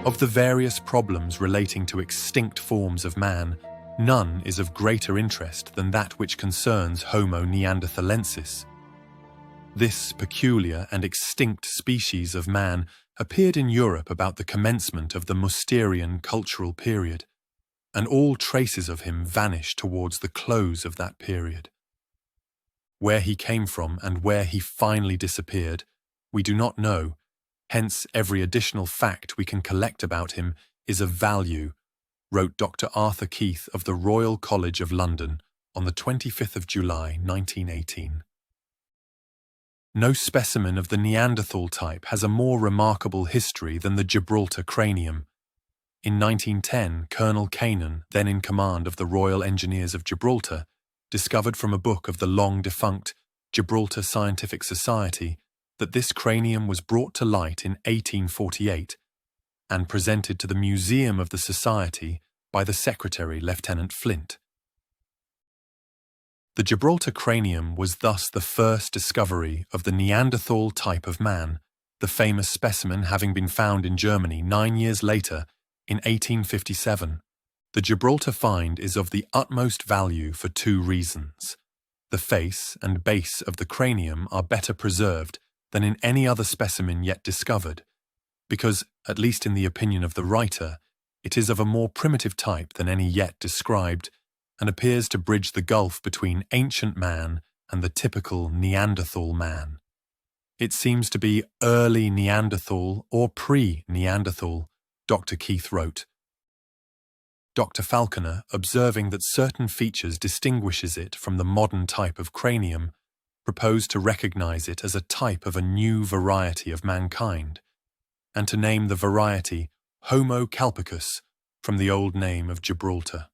Of the various problems relating to extinct forms of man, none is of greater interest than that which concerns Homo neanderthalensis. This peculiar and extinct species of man appeared in Europe about the commencement of the Mousterian cultural period, and all traces of him vanish towards the close of that period. Where he came from and where he finally disappeared, we do not know, hence every additional fact we can collect about him is of value, wrote Dr. Arthur Keith of the Royal College of London on the 25th of July 1918. No specimen of the Neanderthal type has a more remarkable history than the Gibraltar cranium. In 1910, Colonel Cannon, then in command of the Royal Engineers of Gibraltar, discovered from a book of the long-defunct Gibraltar Scientific Society that this cranium was brought to light in 1848 and presented to the Museum of the Society by the Secretary, Lieutenant Flint. The Gibraltar cranium was thus the first discovery of the Neanderthal type of man, the famous specimen having been found in Germany 9 years later, in 1857. The Gibraltar find is of the utmost value for two reasons. The face and base of the cranium are better preserved than in any other specimen yet discovered, because, at least in the opinion of the writer, it is of a more primitive type than any yet described, and appears to bridge the gulf between ancient man and the typical Neanderthal man. It seems to be early Neanderthal or pre-Neanderthal, Dr. Keith wrote. Dr. Falconer, observing that certain features distinguishes it from the modern type of cranium, proposed to recognize it as a type of a new variety of mankind, and to name the variety Homo calpicus from the old name of Gibraltar.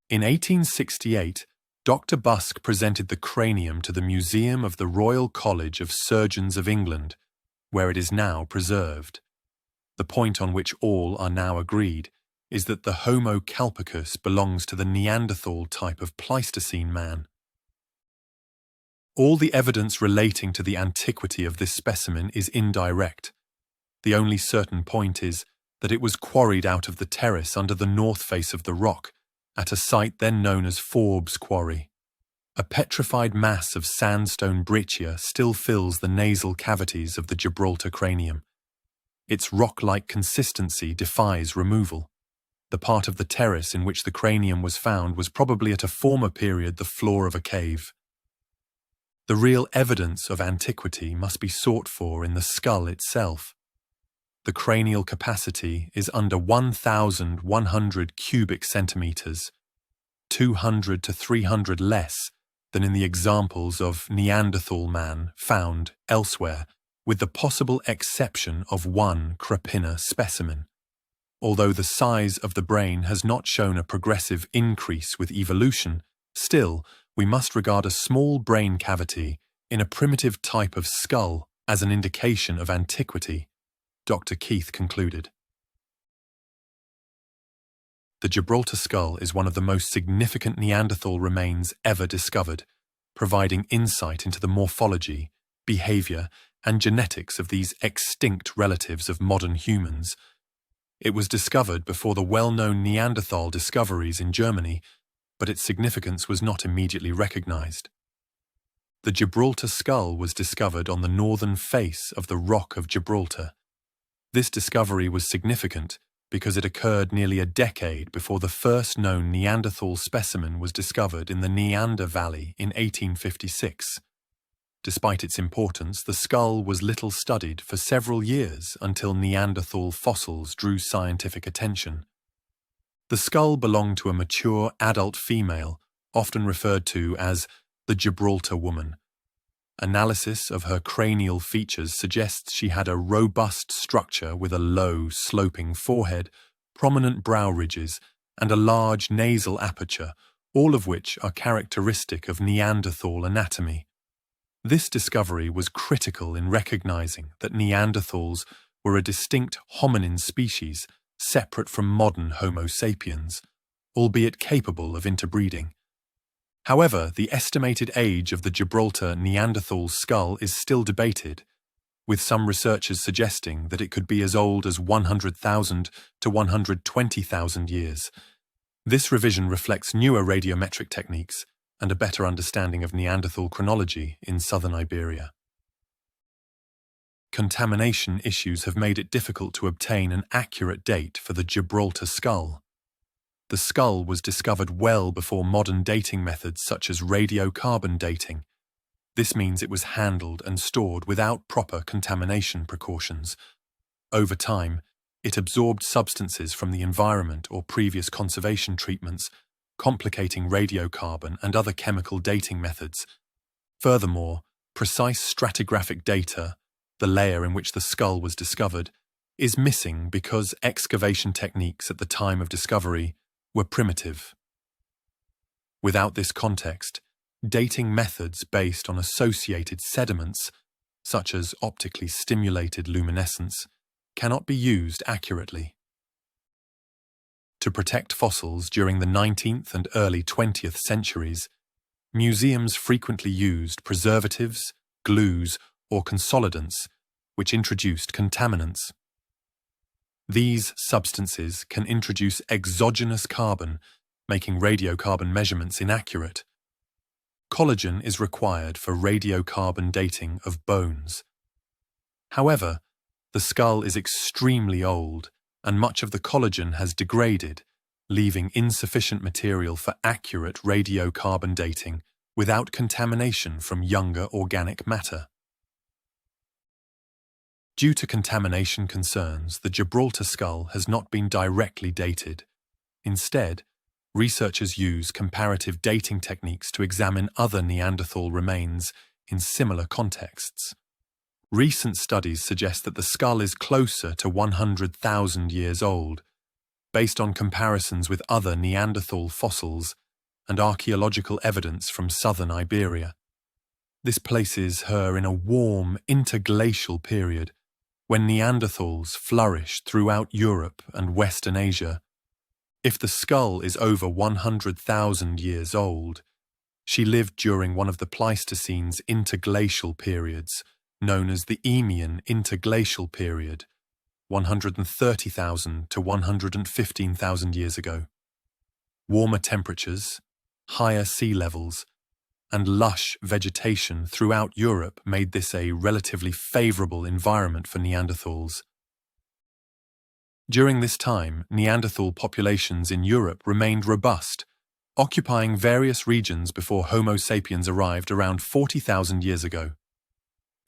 In 1868, Dr. Busk presented the cranium to the Museum of the Royal College of Surgeons of England, where it is now preserved. The point on which all are now agreed is that the Homo calpicus belongs to the Neanderthal type of Pleistocene man. All the evidence relating to the antiquity of this specimen is indirect. The only certain point is that it was quarried out of the terrace under the north face of the rock, at a site then known as Forbes Quarry. A petrified mass of sandstone breccia still fills the nasal cavities of the Gibraltar cranium. Its rock-like consistency defies removal. The part of the terrace in which the cranium was found was probably at a former period the floor of a cave. The real evidence of antiquity must be sought for in the skull itself. The cranial capacity is under 1,100 cubic centimeters, 200 to 300 less than in the examples of Neanderthal man found elsewhere, with the possible exception of one Krapina specimen. Although the size of the brain has not shown a progressive increase with evolution, still, we must regard a small brain cavity in a primitive type of skull as an indication of antiquity, Dr. Keith concluded. The Gibraltar skull is one of the most significant Neanderthal remains ever discovered, providing insight into the morphology, behavior, and genetics of these extinct relatives of modern humans. It was discovered before the well-known Neanderthal discoveries in Germany, but its significance was not immediately recognized. The Gibraltar skull was discovered on the northern face of the Rock of Gibraltar. This discovery was significant because it occurred nearly a decade before the first known Neanderthal specimen was discovered in the Neander Valley in 1856. Despite its importance, the skull was little studied for several years until Neanderthal fossils drew scientific attention. The skull belonged to a mature adult female, often referred to as the Gibraltar woman. Analysis of her cranial features suggests she had a robust structure with a low, sloping forehead, prominent brow ridges, and a large nasal aperture, all of which are characteristic of Neanderthal anatomy. This discovery was critical in recognizing that Neanderthals were a distinct hominin species separate from modern Homo sapiens, albeit capable of interbreeding. However, the estimated age of the Gibraltar Neanderthal skull is still debated, with some researchers suggesting that it could be as old as 100,000 to 120,000 years. This revision reflects newer radiometric techniques and a better understanding of Neanderthal chronology in southern Iberia. Contamination issues have made it difficult to obtain an accurate date for the Gibraltar skull. The skull was discovered well before modern dating methods such as radiocarbon dating. This means it was handled and stored without proper contamination precautions. Over time, it absorbed substances from the environment or previous conservation treatments, complicating radiocarbon and other chemical dating methods. Furthermore, precise stratigraphic data, the layer in which the skull was discovered, is missing because excavation techniques at the time of discovery were primitive. Without this context, dating methods based on associated sediments, such as optically stimulated luminescence, cannot be used accurately. To protect fossils during the 19th and early 20th centuries, museums frequently used preservatives, glues, or consolidants, which introduced contaminants. These substances can introduce exogenous carbon, making radiocarbon measurements inaccurate. Collagen is required for radiocarbon dating of bones. However, the skull is extremely old, and much of the collagen has degraded, leaving insufficient material for accurate radiocarbon dating without contamination from younger organic matter. Due to contamination concerns, the Gibraltar skull has not been directly dated. Instead, researchers use comparative dating techniques to examine other Neanderthal remains in similar contexts. Recent studies suggest that the skull is closer to 100,000 years old, based on comparisons with other Neanderthal fossils and archaeological evidence from southern Iberia. This places her in a warm interglacial period, when Neanderthals flourished throughout Europe and Western Asia. If the skull is over 100,000 years old, she lived during one of the Pleistocene's interglacial periods, known as the Eemian interglacial period, 130,000 to 115,000 years ago. Warmer temperatures, higher sea levels, and lush vegetation throughout Europe made this a relatively favorable environment for Neanderthals. During this time, Neanderthal populations in Europe remained robust, occupying various regions before Homo sapiens arrived around 40,000 years ago.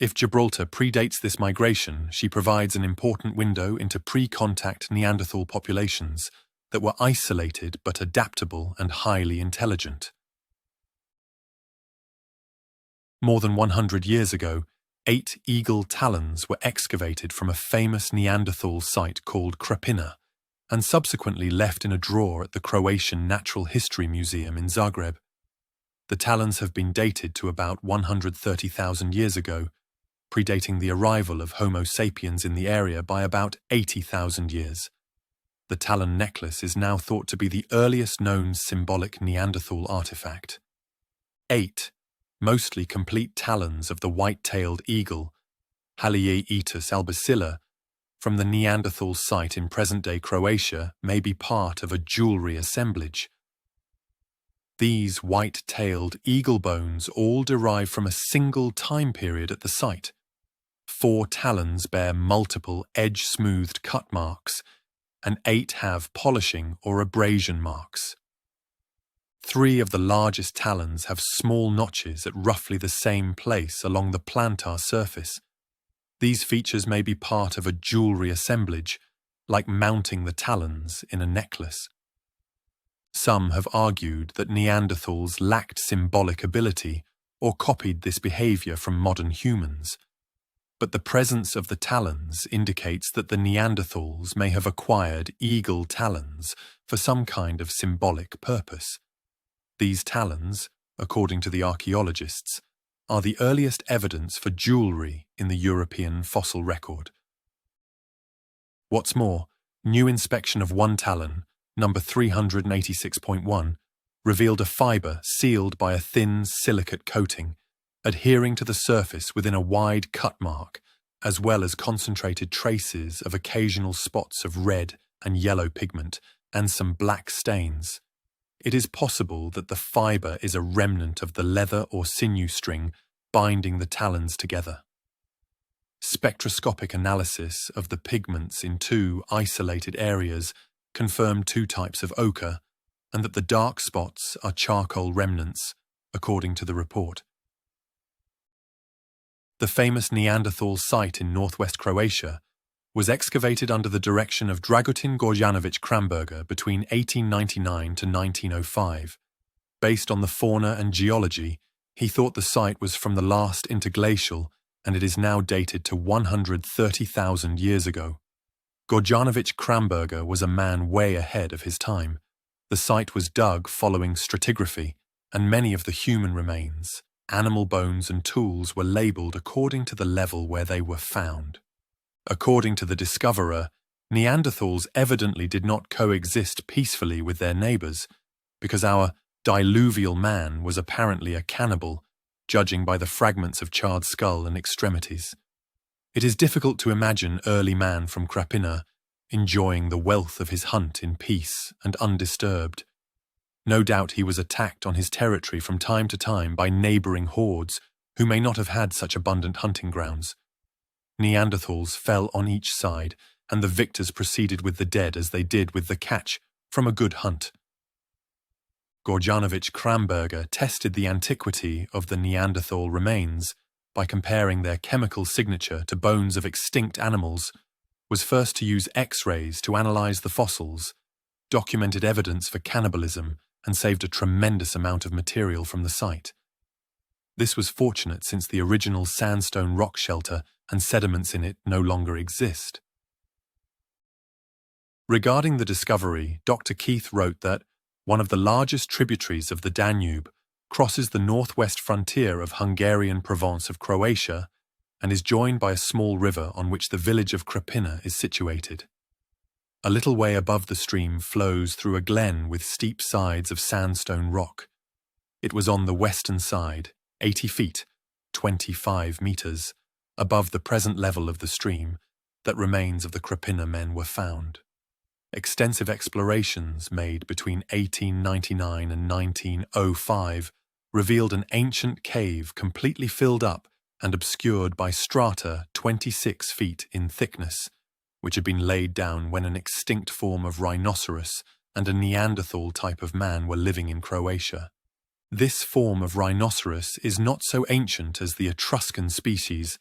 If Gibraltar predates this migration, she provides an important window into pre-contact Neanderthal populations that were isolated but adaptable and highly intelligent. More than 100 years ago, 8 eagle talons were excavated from a famous Neanderthal site called Krapina, and subsequently left in a drawer at the Croatian Natural History Museum in Zagreb. The talons have been dated to about 130,000 years ago, predating the arrival of Homo sapiens in the area by about 80,000 years. The talon necklace is now thought to be the earliest known symbolic Neanderthal artifact. 8 mostly complete talons of the white-tailed eagle, Haliaeetus albicilla, from the Neanderthal site in present-day Croatia may be part of a jewelry assemblage. These white-tailed eagle bones all derive from a single time period at the site. 4 talons bear multiple edge-smoothed cut marks, and 8 have polishing or abrasion marks. 3 of the largest talons have small notches at roughly the same place along the plantar surface. These features may be part of a jewelry assemblage, like mounting the talons in a necklace. Some have argued that Neanderthals lacked symbolic ability or copied this behavior from modern humans. But the presence of the talons indicates that the Neanderthals may have acquired eagle talons for some kind of symbolic purpose. These talons, according to the archaeologists, are the earliest evidence for jewelry in the European fossil record. What's more, new inspection of one talon, number 386.1, revealed a fibre sealed by a thin silicate coating, adhering to the surface within a wide cut mark as well as concentrated traces of occasional spots of red and yellow pigment and some black stains, it is possible that the fibre is a remnant of the leather or sinew string binding the talons together. Spectroscopic analysis of the pigments in two isolated areas confirmed two types of ochre, and that the dark spots are charcoal remnants, according to the report. The famous Neanderthal site in northwest Croatia was excavated under the direction of Dragutin Gorjanović Kramberger between 1899 to 1905. Based on the fauna and geology, he thought the site was from the last interglacial, and it is now dated to 130,000 years ago. Gorjanović Kramberger was a man way ahead of his time. The site was dug following stratigraphy, and many of the human remains, animal bones and tools were labelled according to the level where they were found. According to the discoverer, Neanderthals evidently did not coexist peacefully with their neighbours, because our diluvial man was apparently a cannibal, judging by the fragments of charred skull and extremities. It is difficult to imagine early man from Krapina enjoying the wealth of his hunt in peace and undisturbed. No doubt he was attacked on his territory from time to time by neighbouring hordes who may not have had such abundant hunting grounds. Neanderthals fell on each side, and the victors proceeded with the dead as they did with the catch from a good hunt. Gorjanović Kramberger tested the antiquity of the Neanderthal remains by comparing their chemical signature to bones of extinct animals, was first to use X-rays to analyse the fossils, documented evidence for cannibalism, and saved a tremendous amount of material from the site. This was fortunate since the original sandstone rock shelter and sediments in it no longer exist. Regarding the discovery, Dr. Keith wrote that one of the largest tributaries of the Danube crosses the northwest frontier of Hungarian province of Croatia and is joined by a small river on which the village of Krapina is situated. A little way above the stream flows through a glen with steep sides of sandstone rock. It was on the western side, 80 feet, 25 meters, above the present level of the stream, that remains of the Krapina men were found. Extensive explorations made between 1899 and 1905 revealed an ancient cave completely filled up and obscured by strata 26 feet in thickness, which had been laid down when an extinct form of rhinoceros and a Neanderthal type of man were living in Croatia. This form of rhinoceros is not so ancient as the Etruscan species,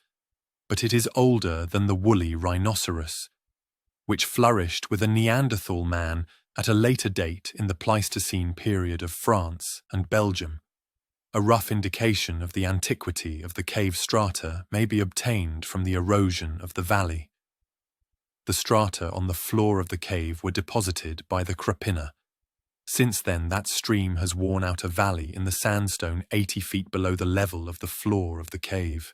but it is older than the woolly rhinoceros, which flourished with a Neanderthal man at a later date in the Pleistocene period of France and Belgium. A rough indication of the antiquity of the cave strata may be obtained from the erosion of the valley. The strata on the floor of the cave were deposited by the Krapina. Since then, that stream has worn out a valley in the sandstone 80 feet below the level of the floor of the cave.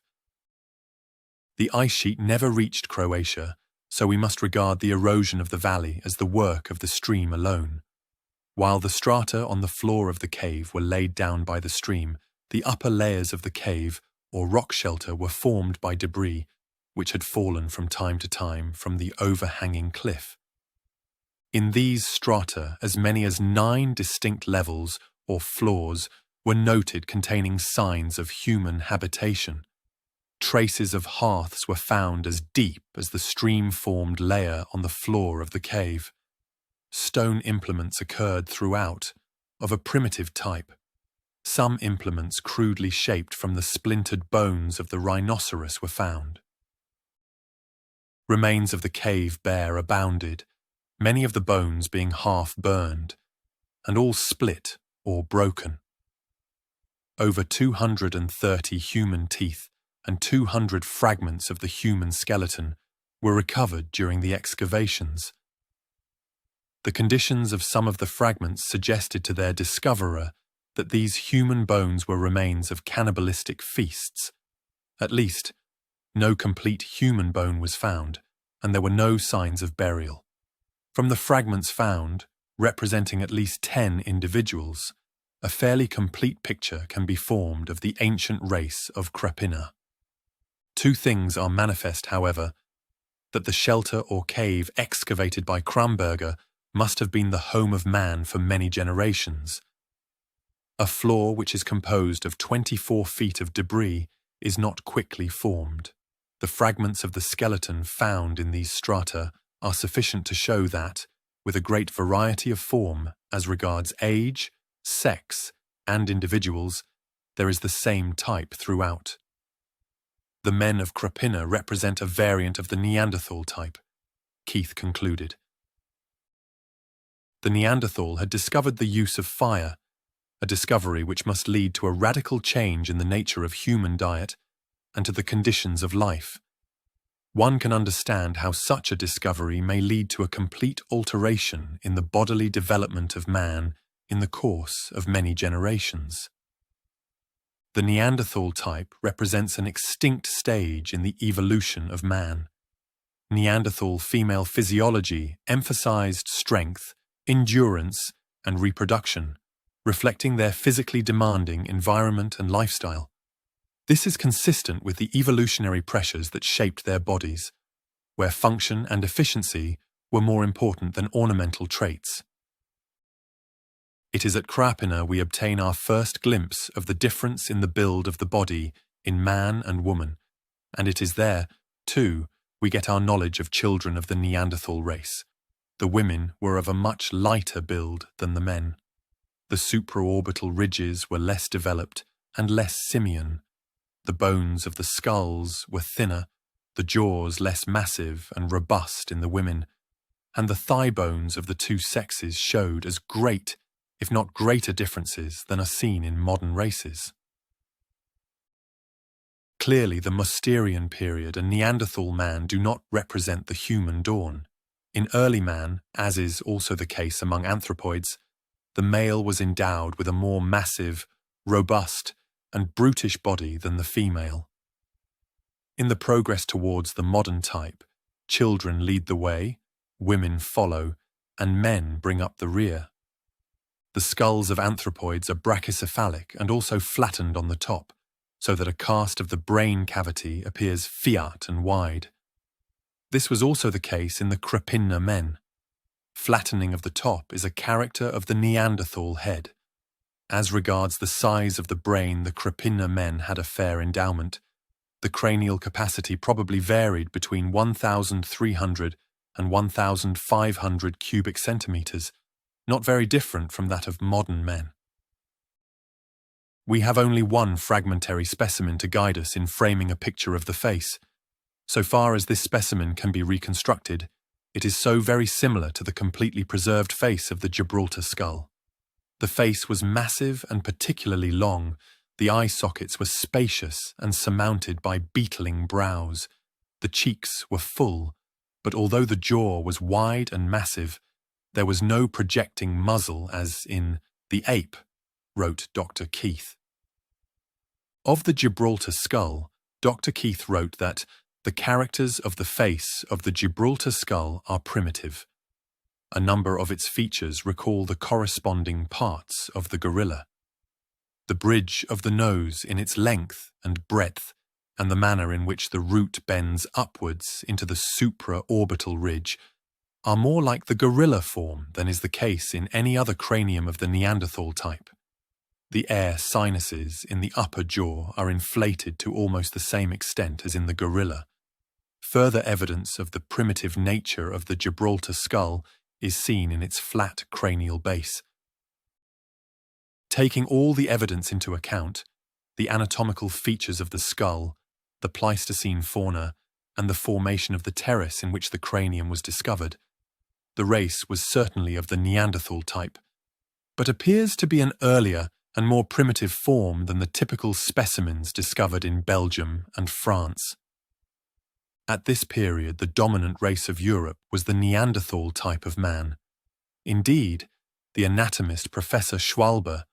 The ice sheet never reached Croatia, so we must regard the erosion of the valley as the work of the stream alone. While the strata on the floor of the cave were laid down by the stream, the upper layers of the cave, or rock shelter, were formed by debris, which had fallen from time to time from the overhanging cliff. In these strata, as many as 9 distinct levels, or floors, were noted containing signs of human habitation. Traces of hearths were found as deep as the stream-formed layer on the floor of the cave. Stone implements occurred throughout, of a primitive type. Some implements crudely shaped from the splintered bones of the rhinoceros were found. Remains of the cave bear abounded, many of the bones being half burned, and all split or broken. Over 230 human teeth and 200 fragments of the human skeleton were recovered during the excavations. The conditions of some of the fragments suggested to their discoverer that these human bones were remains of cannibalistic feasts. At least, no complete human bone was found, and there were no signs of burial. From the fragments found, representing at least 10 individuals, a fairly complete picture can be formed of the ancient race of Krapina. Two things are manifest, however: that the shelter or cave excavated by Krumberger must have been the home of man for many generations. A floor which is composed of 24 feet of debris is not quickly formed. The fragments of the skeleton found in these strata are sufficient to show that, with a great variety of form as regards age, sex, and individuals, there is the same type throughout. The men of Krapina represent a variant of the Neanderthal type, Keith concluded. The Neanderthal had discovered the use of fire, a discovery which must lead to a radical change in the nature of human diet and to the conditions of life. One can understand how such a discovery may lead to a complete alteration in the bodily development of man in the course of many generations. The Neanderthal type represents an extinct stage in the evolution of man. Neanderthal female physiology emphasized strength, endurance, and reproduction, reflecting their physically demanding environment and lifestyle. This is consistent with the evolutionary pressures that shaped their bodies, where function and efficiency were more important than ornamental traits. It is at Krapina we obtain our first glimpse of the difference in the build of the body in man and woman, and it is there, too, we get our knowledge of children of the Neanderthal race. The women were of a much lighter build than the men. The supraorbital ridges were less developed and less simian. The bones of the skulls were thinner, the jaws less massive and robust in the women, and the thigh bones of the two sexes showed as great, if not greater differences than are seen in modern races. Clearly, the Mousterian period and Neanderthal man do not represent the human dawn. In early man, as is also the case among anthropoids, the male was endowed with a more massive, robust, and brutish body than the female. In the progress towards the modern type, children lead the way, women follow, and men bring up the rear. The skulls of anthropoids are brachycephalic and also flattened on the top, so that a cast of the brain cavity appears fiat and wide. This was also the case in the Krapina men. Flattening of the top is a character of the Neanderthal head. As regards the size of the brain, the Krapina men had a fair endowment. The cranial capacity probably varied between 1,300 and 1,500 cubic centimeters, not very different from that of modern men. We have only one fragmentary specimen to guide us in framing a picture of the face. So far as this specimen can be reconstructed, it is so very similar to the completely preserved face of the Gibraltar skull. The face was massive and particularly long. The eye sockets were spacious and surmounted by beetling brows. The cheeks were full, but although the jaw was wide and massive, there was no projecting muzzle as in the ape, wrote Dr. Keith. Of the Gibraltar skull, Dr. Keith wrote that the characters of the face of the Gibraltar skull are primitive. A number of its features recall the corresponding parts of the gorilla. The bridge of the nose in its length and breadth, and the manner in which the root bends upwards into the supraorbital ridge, are more like the gorilla form than is the case in any other cranium of the Neanderthal type. The air sinuses in the upper jaw are inflated to almost the same extent as in the gorilla. Further evidence of the primitive nature of the Gibraltar skull is seen in its flat cranial base. Taking all the evidence into account, the anatomical features of the skull, the Pleistocene fauna, and the formation of the terrace in which the cranium was discovered, the race was certainly of the Neanderthal type, but appears to be an earlier and more primitive form than the typical specimens discovered in Belgium and France. At this period, the dominant race of Europe was the Neanderthal type of man. Indeed, the anatomist Professor Schwalbe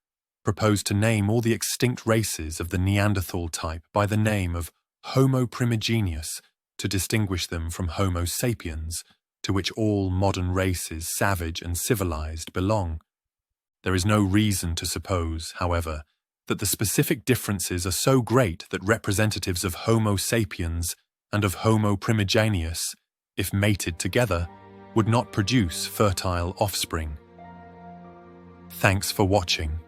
proposed to name all the extinct races of the Neanderthal type by the name of Homo primigenius to distinguish them from Homo sapiens, to which all modern races, savage and civilized, belong. There is no reason to suppose, however, that the specific differences are so great that representatives of Homo sapiens and of Homo primigenius, if mated together, would not produce fertile offspring. Thanks for watching.